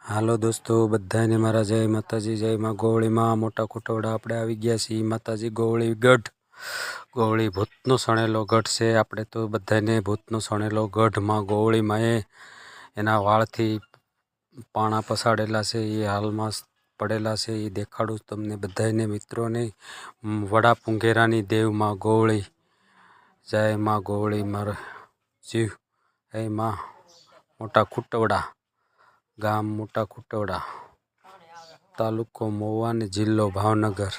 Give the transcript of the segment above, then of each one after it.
હાલો દોસ્તો, બધાને મારા જય માતાજી, જય માં ગોવળીમાં મોટા ખોટવડા આપણે આવી ગયા છીએ. માતાજી ગોવળી ગઢ, ગોવળી ભૂતનો સણેલો ગઢ છે. આપણે તો બધાને ભૂતનો સણેલો ગઢ માં ગોવળીમાં એના વાળથી પાણા પસાડેલા છે, એ હાલમાં પડેલા છે. એ દેખાડું તમને બધાને મિત્રોને. વડા પુંગેરાની દેવમાં ગોવળી, જય માં ગોવળી મારા જીવ, જય માં મોટા ખોટવડા, ગામ મોટા ખોટવડા, તાલુકો મહુવા ને જિલ્લો ભાવનગર.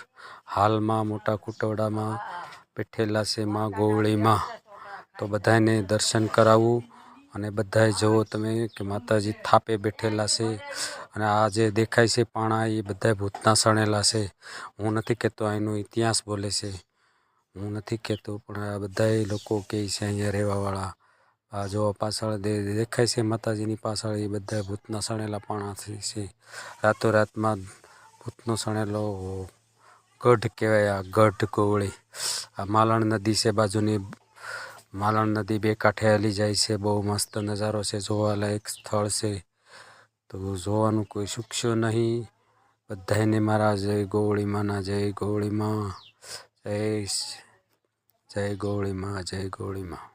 હાલમાં મોટા ખોટવડામાં બેઠેલા છે માં ગોવળીમાં. તો બધાને દર્શન કરાવવું અને બધાએ જુઓ તમે કે માતાજી થાપે બેઠેલા છે. અને આ જે દેખાય છે પાણા, એ બધા ભૂતના સણેલા છે. હું નથી કહેતો, એનો ઇતિહાસ બોલે છે, હું નથી કહેતો, પણ આ બધા લોકો કહે છે અહીંયા રહેવાવાળા. આ જો પાછળ દેખાય છે માતાજીની પાછળ, એ બધા ભૂતના સણેલા પાણાથી છે. રાતોરાતમાં ભૂતનો સણેલો ગઢ કહેવાય આ ગઢ ગોવળી. આ માલણ નદી છે બાજુની, માલણ નદી બે કાંઠે હાલી જાય છે. બહુ મસ્ત નજારો છે, જોવાલાયક સ્થળ છે. તો જોવાનું કોઈ ચૂકશો નહીં. બધાને મારા જય ગોવળીમાંના, જય ગોવળીમાં, જય ગોવળીમાં, જય ગોવળીમાં.